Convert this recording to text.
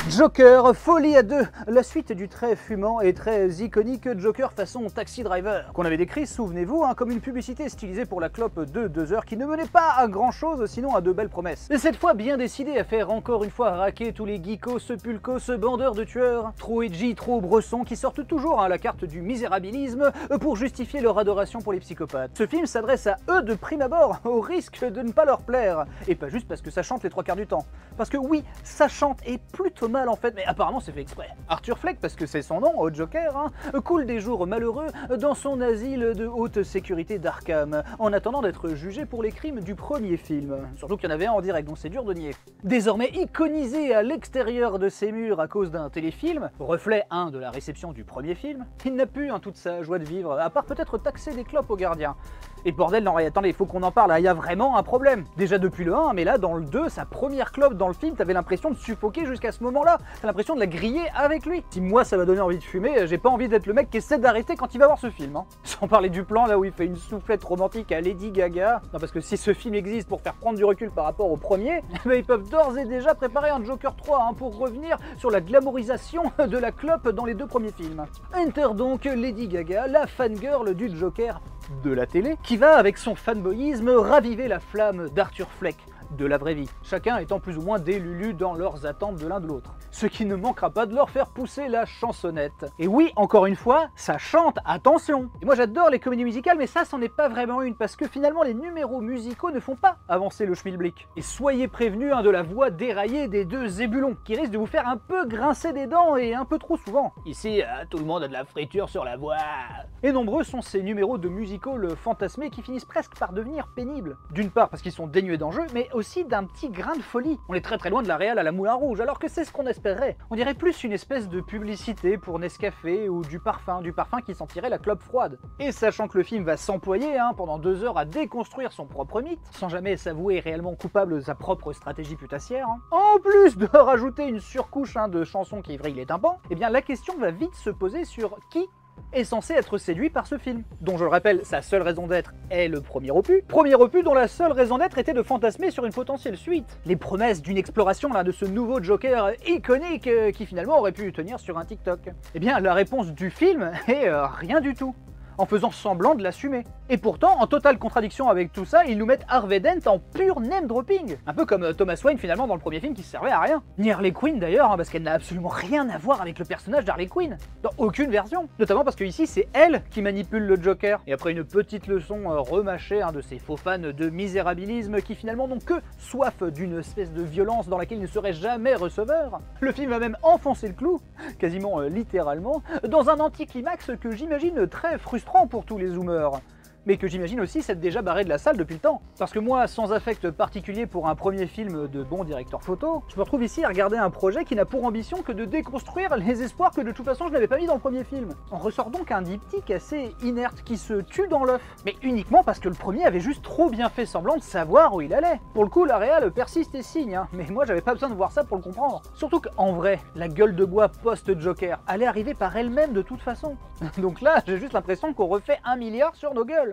Joker, Folie à deux, la suite du très fumant et très iconique Joker façon Taxi Driver, qu'on avait décrit, souvenez-vous, comme une publicité stylisée pour la clope de 2 heures qui ne menait pas à grand chose sinon à de belles promesses. Et cette fois bien décidé à faire encore une fois raquer tous les geekos, pulcos, bandeurs de tueurs, trop edgy, trop bressons, qui sortent toujours à la carte du misérabilisme pour justifier leur adoration pour les psychopathes. Ce film s'adresse à eux de prime abord, au risque de ne pas leur plaire, et pas juste parce que ça chante les 3 quarts du temps. Parce que oui, ça chante et plutôt mal en fait, mais apparemment c'est fait exprès. Arthur Fleck, parce que c'est son nom, au Joker, coule des jours malheureux dans son asile de haute sécurité d'Arkham, en attendant d'être jugé pour les crimes du premier film. Surtout qu'il y en avait un en direct, donc c'est dur de nier. Désormais iconisé à l'extérieur de ses murs à cause d'un téléfilm, reflet de la réception du premier film, il n'a plus toute sa joie de vivre, à part peut-être taxer des clopes aux gardiens. Et bordel, non, attendez, il faut qu'on en parle, il y a vraiment un problème. Déjà depuis le 1, mais là dans le 2, sa première clope dans le film, t'avais l'impression de suffoquer jusqu'à ce moment-là. T'as l'impression de la griller avec lui. Si moi ça m'a donné envie de fumer, j'ai pas envie d'être le mec qui essaie d'arrêter quand il va voir ce film. Sans parler du plan là où il fait une soufflette romantique à Lady Gaga. Non, parce que si ce film existe pour faire prendre du recul par rapport au premier, ils peuvent d'ores et déjà préparer un Joker 3 pour revenir sur la glamourisation de la clope dans les 2 premiers films. Enter donc Lady Gaga, la fangirl du Joker de la télé, qui va avec son fanboyisme raviver la flamme d'Arthur Fleck de la vraie vie, chacun étant plus ou moins des lulus dans leurs attentes de l'un de l'autre. Ce qui ne manquera pas de leur faire pousser la chansonnette. Et oui, encore une fois, ça chante, attention. Et moi j'adore les comédies musicales, mais ça c'en est pas vraiment une, parce que finalement les numéros musicaux ne font pas avancer le schmilblick. Et soyez prévenus de la voix déraillée des 2 zébulons, qui risque de vous faire un peu grincer des dents et un peu trop souvent. Ici, tout le monde a de la friture sur la voix. Et nombreux sont ces numéros de musicals fantasmés qui finissent presque par devenir pénibles. D'une part parce qu'ils sont dénués d'enjeu, mais aussi d'un petit grain de folie. On est très loin de la réal à la Moulin Rouge, alors que c'est ce qu'on espérait. On dirait plus une espèce de publicité pour Nescafé ou du parfum qui sentirait la clope froide. Et sachant que le film va s'employer pendant 2 heures à déconstruire son propre mythe, sans jamais s'avouer réellement coupable de sa propre stratégie putassière, en plus de rajouter une surcouche de chansons qui vrillent les tympans, eh bien la question va vite se poser sur qui est censé être séduit par ce film, dont je le rappelle, sa seule raison d'être est le premier opus dont la seule raison d'être était de fantasmer sur une potentielle suite. Les promesses d'une exploration de ce nouveau Joker iconique qui finalement aurait pu tenir sur un TikTok. Eh bien la réponse du film est rien du tout, en faisant semblant de l'assumer. Et pourtant, en totale contradiction avec tout ça, ils nous mettent Harvey Dent en pur name dropping. Un peu comme Thomas Wayne finalement dans le premier film qui servait à rien. Ni Harley Quinn d'ailleurs, parce qu'elle n'a absolument rien à voir avec le personnage d'Harley Quinn. Dans aucune version. Notamment parce que ici c'est elle qui manipule le Joker. Et après une petite leçon remâchée de ces faux fans de misérabilisme qui finalement n'ont que soif d'une espèce de violence dans laquelle ils ne seraient jamais receveurs, le film va même enfoncer le clou, quasiment littéralement, dans un anticlimax que j'imagine très frustrant pour tous les zoomers. Mais que j'imagine aussi s'être déjà barré de la salle depuis le temps. Parce que moi, sans affect particulier pour un premier film de bon directeur photo, je me retrouve ici à regarder un projet qui n'a pour ambition que de déconstruire les espoirs que de toute façon je n'avais pas mis dans le premier film. On ressort donc un diptyque assez inerte qui se tue dans l'œuf. Mais uniquement parce que le premier avait juste trop bien fait semblant de savoir où il allait. Pour le coup, la réal persiste et signe, mais moi j'avais pas besoin de voir ça pour le comprendre. Surtout qu'en vrai, la gueule de bois post-Joker allait arriver par elle-même de toute façon. Donc là, j'ai juste l'impression qu'on refait 1 milliard sur nos gueules.